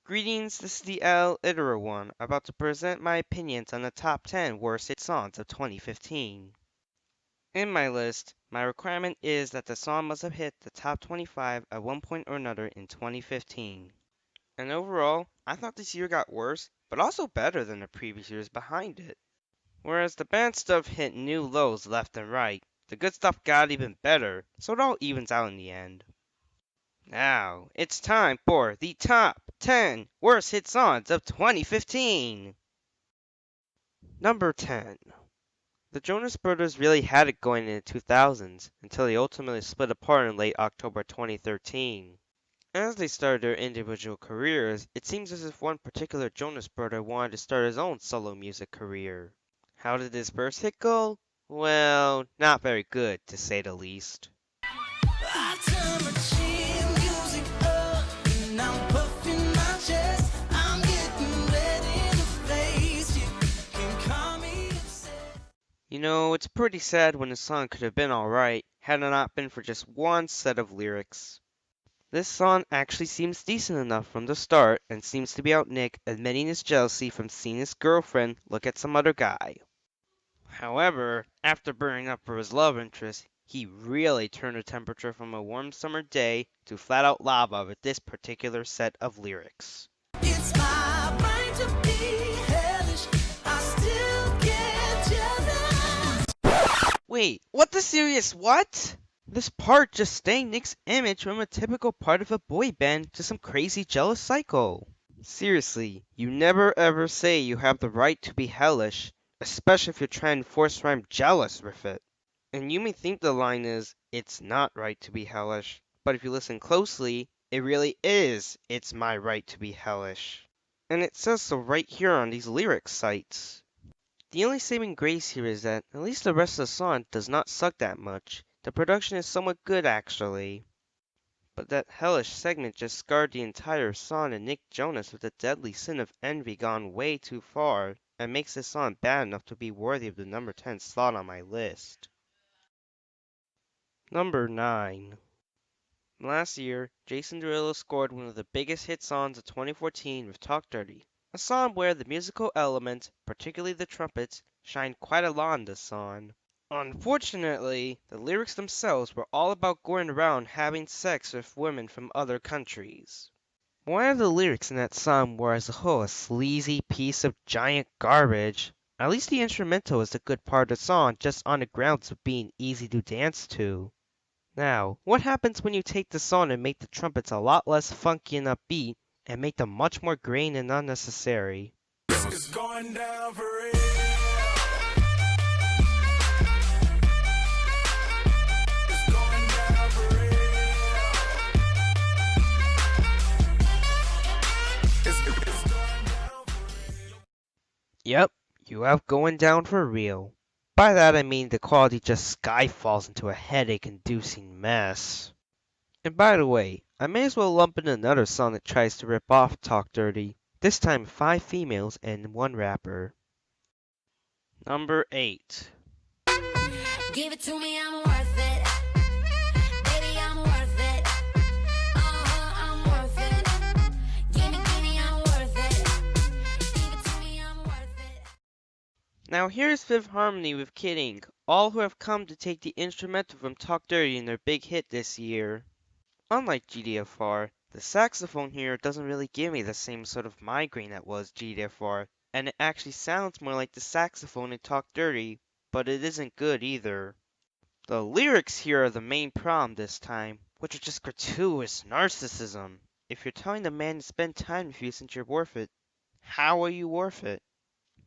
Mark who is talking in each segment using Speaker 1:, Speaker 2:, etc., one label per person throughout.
Speaker 1: Greetings, this is the L-iteral one, about to present my opinions on the top 10 worst hit songs of 2015. In my list, my requirement is that the song must have hit the top 25 at one point or another in 2015. And overall, I thought this year got worse, but also better than the previous years behind it. Whereas the bad stuff hit new lows left and right, the good stuff got even better, so it all evens out in the end. Now, it's time for the top 10 worst hit songs of 2015. Number 10. The Jonas Brothers really had it going in the 2000s until they ultimately split apart in late October 2013. As they started their individual careers, it seems as if one particular Jonas brother wanted to start his own solo music career. How did this first hit go? Well, not very good, to say the least. You know, it's pretty sad when the song could have been alright, had it not been for just one set of lyrics. This song actually seems decent enough from the start, and seems to be about Nick admitting his jealousy from seeing his girlfriend look at some other guy. However, after burning up for his love interest, he really turned the temperature from a warm summer day to flat out lava with this particular set of lyrics. It's my right to be hellish. I still get jealous. Wait, what the serious what? This part just stained Nick's image from a typical part of a boy band to some crazy jealous psycho. Seriously, you never ever say you have the right to be hellish, especially if you're trying to force rhyme jealous with it. And you may think the line is, it's not right to be hellish, but if you listen closely, it really is, it's my right to be hellish. And it says so right here on these lyric sites. The only saving grace here is that at least the rest of the song does not suck that much. The production is somewhat good actually. But that hellish segment just scarred the entire song and Nick Jonas with the deadly sin of envy gone way too far, and makes this song bad enough to be worthy of the number 10 slot on my list. Number 9. Last year, Jason Derulo scored one of the biggest hit songs of 2014 with Talk Dirty, a song where the musical elements, particularly the trumpets, shined quite a lot in this song. Unfortunately, the lyrics themselves were all about going around having sex with women from other countries. While the lyrics in that song were as a whole a sleazy piece of giant garbage, at least the instrumental is the good part of the song just on the grounds of being easy to dance to. Now, what happens when you take the song and make the trumpets a lot less funky and upbeat, and make them much more grainy and unnecessary? It's going down for real. Yep, you have going down for real. By that I mean the quality just skyfalls into a headache-inducing mess. And by the way, I may as well lump in another song that tries to rip off Talk Dirty, this time 5 females and 1 rapper. Number 8. Give it to me, I'm worth it. Baby, I'm worth it. I'm worth it. Give me, I'm worth it. Give it to me, I'm worth it. Now here's Fifth Harmony with Kidding, all who have come to take the instrumental from Talk Dirty in their big hit this year. Unlike GDFR, the saxophone here doesn't really give me the same sort of migraine that was GDFR, and it actually sounds more like the saxophone in Talk Dirty, but it isn't good either. The lyrics here are the main problem this time, which are just gratuitous narcissism. If you're telling the man to spend time with you since you're worth it, how are you worth it?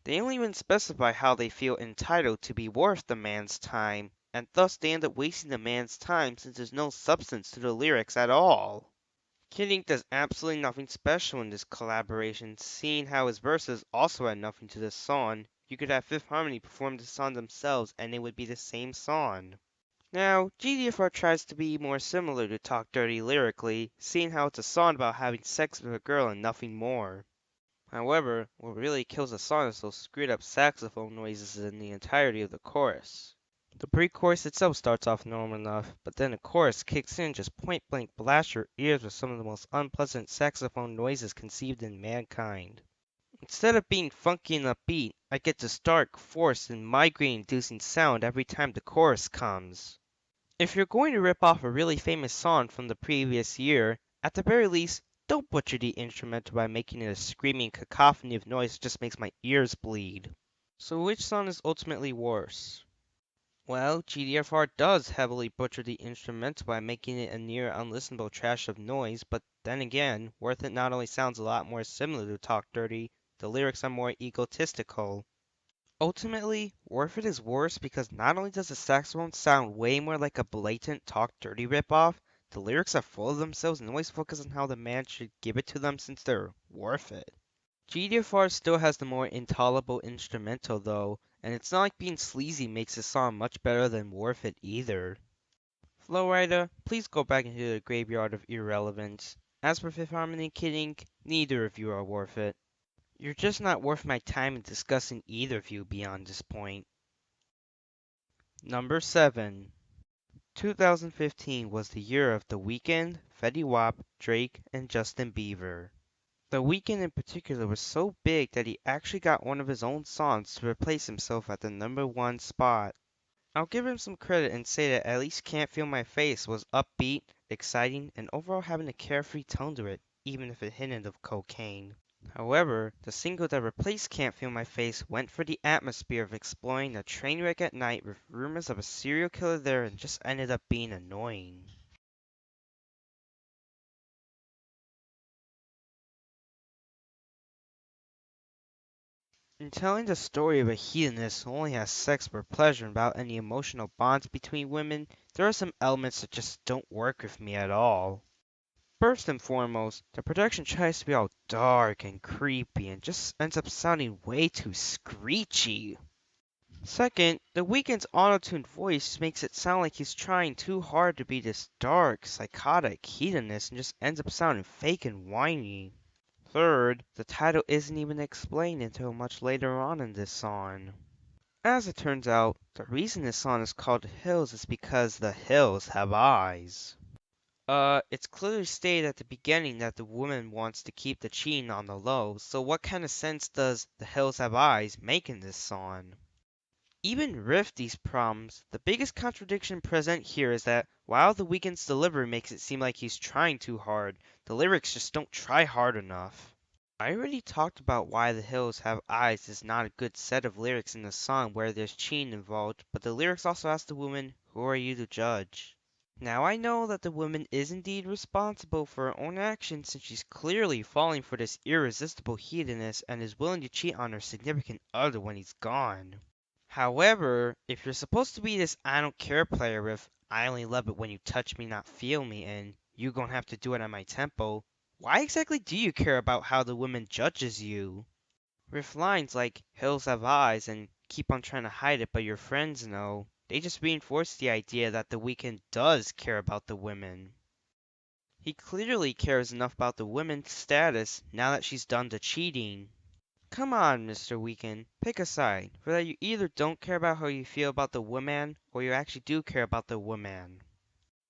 Speaker 1: They don't even specify how they feel entitled to be worth the man's time, and thus they end up wasting the man's time since there's no substance to the lyrics at all. Kidding does absolutely nothing special in this collaboration, seeing how his verses also add nothing to this song. You could have Fifth Harmony perform the song themselves and it would be the same song. Now, GDFR tries to be more similar to Talk Dirty lyrically, seeing how it's a song about having sex with a girl and nothing more. However, what really kills the song is those screwed up saxophone noises in the entirety of the chorus. The pre-chorus itself starts off normal enough, but then the chorus kicks in, just point blank blasts your ears with some of the most unpleasant saxophone noises conceived in mankind. Instead of being funky and upbeat, I get this dark, forced, and migraine-inducing sound every time the chorus comes. If you're going to rip off a really famous song from the previous year, at the very least, don't butcher the instrumental by making it a screaming cacophony of noise that just makes my ears bleed. So which song is ultimately worse? Well, GDFR does heavily butcher the instrumental by making it a near unlistenable trash of noise, but then again, Worth It not only sounds a lot more similar to Talk Dirty, the lyrics are more egotistical. Ultimately, Worth It is worse because not only does the saxophone sound way more like a blatant Talk Dirty ripoff, the lyrics are full of themselves and always focus on how the man should give it to them since they're worth it. GDFR still has the more intolerable instrumental though, and it's not like being sleazy makes the song much better than Worth It either. Flowrider, please go back into the graveyard of irrelevance. As for Fifth Harmony and Kid Ink, neither of you are worth it. You're just not worth my time in discussing either of you beyond this point. Number 7. 2015 was the year of The Weeknd, Fetty Wap, Drake, and Justin Bieber. The Weeknd in particular was so big that he actually got one of his own songs to replace himself at the number 1 spot. I'll give him some credit and say that At Least Can't Feel My Face was upbeat, exciting, and overall having a carefree tone to it, even if it hinted of cocaine. However, the single that replaced Can't Feel My Face went for the atmosphere of exploring a train wreck at night with rumors of a serial killer there and just ended up being annoying. In telling the story of a hedonist who only has sex for pleasure and without any emotional bonds between women, there are some elements that just don't work with me at all. First and foremost, the production tries to be all dark and creepy and just ends up sounding way too screechy. Second, the Weeknd's auto-tuned voice makes it sound like he's trying too hard to be this dark, psychotic hedonist and just ends up sounding fake and whiny. Third, the title isn't even explained until much later on in this song. As it turns out, the reason this song is called The Hills is because the hills have eyes. It's clearly stated at the beginning that the woman wants to keep the cheating on the low, so what kind of sense does The Hills Have Eyes make in this song? Even with these problems, the biggest contradiction present here is that while the Weeknd's delivery makes it seem like he's trying too hard, the lyrics just don't try hard enough. I already talked about why The Hills Have Eyes is not a good set of lyrics in the song where there's cheating involved, but the lyrics also ask the woman, who are you to judge? Now I know that the woman is indeed responsible for her own actions since she's clearly falling for this irresistible hedonist and is willing to cheat on her significant other when he's gone. However, if you're supposed to be this I don't care player with I only love it when you touch me not feel me and you gon' have to do it at my tempo, why exactly do you care about how the woman judges you? With lines like hills have eyes and keep on trying to hide it but your friends know, they just reinforce the idea that the Weeknd does care about the women. He clearly cares enough about the woman's status now that she's done the cheating. Come on, Mr. Weeknd, pick a side, for that you either don't care about how you feel about the woman, or you actually do care about the woman.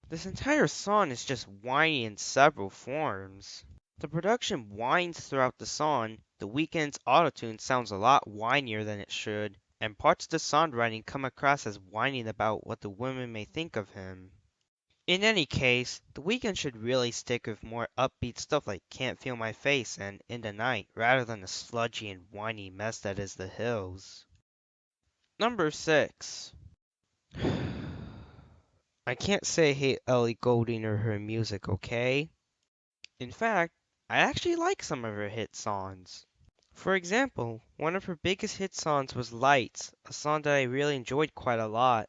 Speaker 1: This entire song is just whiny in several forms. The production whines throughout the song, the Weeknd's autotune sounds a lot whinier than it should, and parts of the songwriting come across as whining about what the women may think of him. In any case, the Weeknd should really stick with more upbeat stuff like Can't Feel My Face and In the Night, rather than the sludgy and whiny mess that is The Hills. Number 6. I can't say I hate Ellie Goulding or her music, okay? In fact, I actually like some of her hit songs. For example, one of her biggest hit songs was Lights, a song that I really enjoyed quite a lot.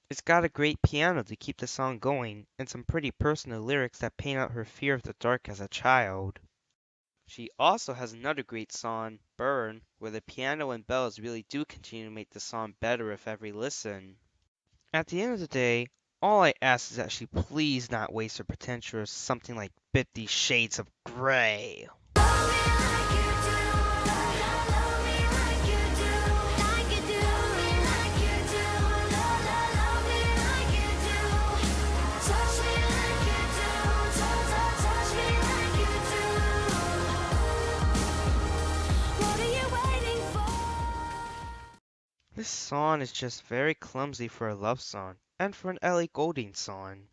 Speaker 1: It's got a great piano to keep the song going, and some pretty personal lyrics that paint out her fear of the dark as a child. She also has another great song, Burn, where the piano and bells really do continue to make the song better with every listen. At the end of the day, all I ask is that she please not waste her potential as something like 50 Shades of Grey. This song is just very clumsy for a love song, and for an Ellie Goulding song.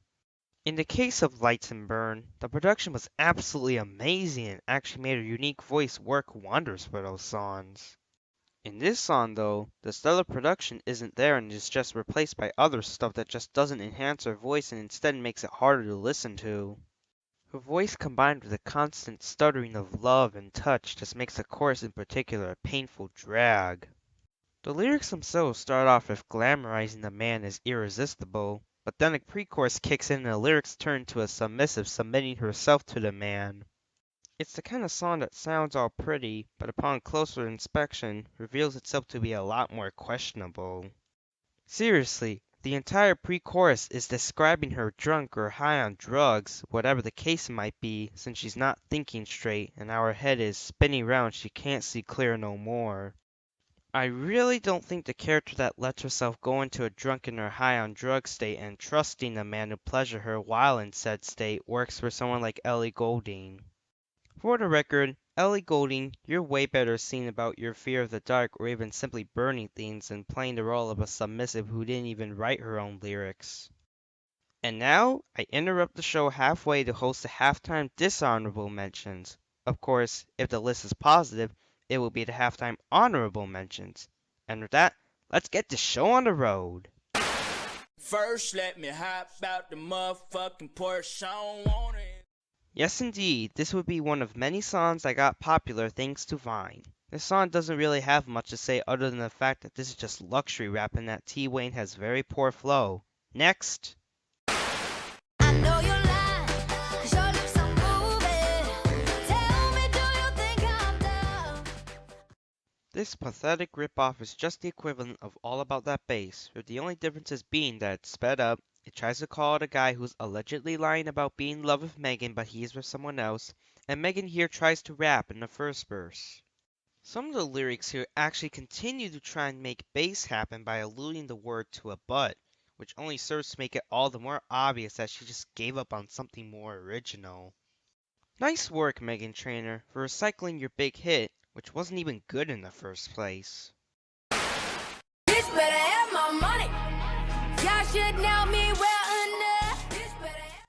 Speaker 1: In the case of Lights and Burn, the production was absolutely amazing and actually made her unique voice work wonders for those songs. In this song though, the stellar production isn't there and is just replaced by other stuff that just doesn't enhance her voice and instead makes it harder to listen to. Her voice combined with the constant stuttering of love and touch just makes the chorus in particular a painful drag. The lyrics themselves start off with glamorizing the man as irresistible, but then a pre-chorus kicks in and the lyrics turn to a submissive submitting herself to the man. It's the kind of song that sounds all pretty, but upon closer inspection, reveals itself to be a lot more questionable. Seriously, the entire pre-chorus is describing her drunk or high on drugs, whatever the case might be, since she's not thinking straight and how her head is spinning round she can't see clear no more. I really don't think the character that lets herself go into a drunken or high on drug state and trusting a man to pleasure her while in said state works for someone like Ellie Goulding. For the record, Ellie Goulding, you're way better seen about your fear of the dark or even simply burning things than playing the role of a submissive who didn't even write her own lyrics. And now, I interrupt the show halfway to host the halftime dishonorable mentions. Of course, if the list is positive, it will be the halftime honorable mentions. And with that, let's get the show on the road.
Speaker 2: First, let me hop out the motherfucking Porsche. I don't want it.
Speaker 1: Yes, indeed, this would be one of many songs that got popular thanks to Vine. This song doesn't really have much to say other than the fact that this is just luxury rap and that T Wayne has very poor flow. Next!
Speaker 3: I know you're lying, 'cause your lips are moving. Tell me, do you think I'm dumb?
Speaker 1: This pathetic ripoff is just the equivalent of All About That Bass, with the only differences being that it's sped up, it tries to call out a guy who's allegedly lying about being in love with Megan but he's with someone else, and Megan here tries to rap in the first verse. Some of the lyrics here actually continue to try and make bass happen by alluding the word to a but, which only serves to make it all the more obvious that she just gave up on something more original. Nice work, Megan Trainor, for recycling your big hit, which wasn't even good in the first place.
Speaker 3: Bitch better have my money. Y'all should know me well enough. Bitch better have.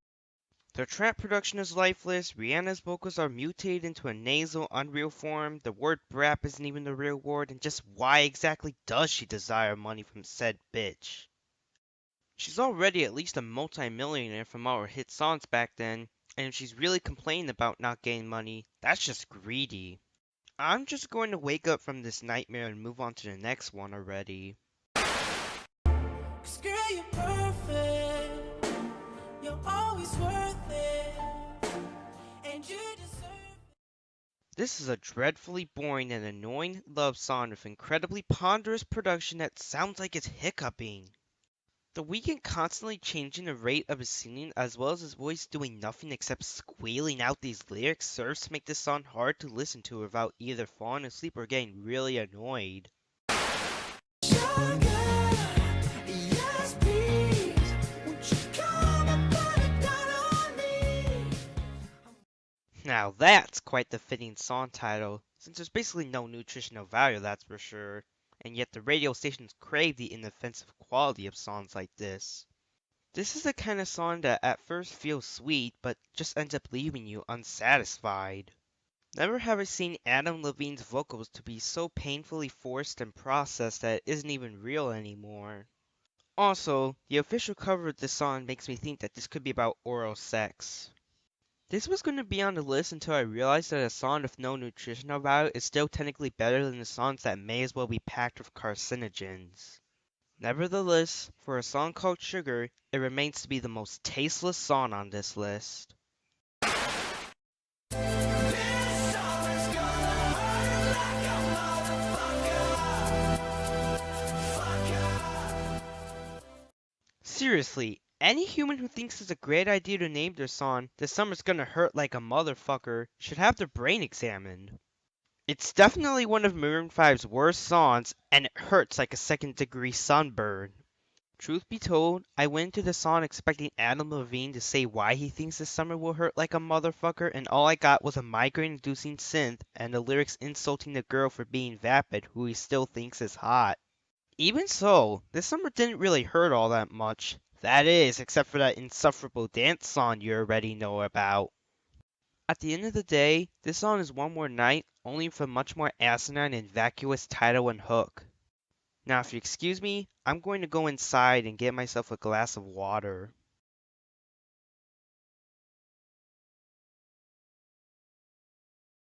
Speaker 1: The trap production is lifeless, Rihanna's vocals are mutated into a nasal, unreal form, the word brap isn't even the real word, and just why exactly does she desire money from said bitch? She's already at least a multi-millionaire from all her hit songs back then, and if she's really complaining about not getting money, that's just greedy. I'm just going to wake up from this nightmare and move on to the next one already.
Speaker 2: 'Cause girl, you're perfect. You're always worth it. And you deserve it.
Speaker 1: This is a dreadfully boring and annoying love song with incredibly ponderous production that sounds like it's hiccuping. The Weeknd constantly changing the rate of his singing as well as his voice doing nothing except squealing out these lyrics serves to make this song hard to listen to without either falling asleep or getting really annoyed.
Speaker 2: Sugar, yes, please. Won't you come and put it down on me?
Speaker 1: Now that's quite the fitting song title, since there's basically no nutritional value, that's for sure, and yet the radio stations crave the inoffensive quality of songs like this. This is the kind of song that at first feels sweet, but just ends up leaving you unsatisfied. Never have I seen Adam Levine's vocals to be so painfully forced and processed that it isn't even real anymore. Also, the official cover of this song makes me think that this could be about oral sex. This was going to be on the list until I realized that a song with no nutritional value is still technically better than the songs that may as well be packed with carcinogens. Nevertheless, for a song called Sugar, it remains to be the most tasteless song on this list. Seriously, any human who thinks it's a great idea to name their song "This Summer's Gonna Hurt Like a Motherfucker" should have their brain examined. It's definitely one of Maroon 5's worst songs, and it hurts like a second-degree sunburn. Truth be told, I went into the song expecting Adam Levine to say why he thinks this summer will hurt like a motherfucker, and all I got was a migraine-inducing synth and the lyrics insulting the girl for being vapid, who he still thinks is hot. Even so, this summer didn't really hurt all that much. That is, except for that insufferable dance song you already know about. At the end of the day, this song is One More Night, only with a much more asinine and vacuous title and hook. Now if you excuse me, I'm going to go inside and get myself a glass of water.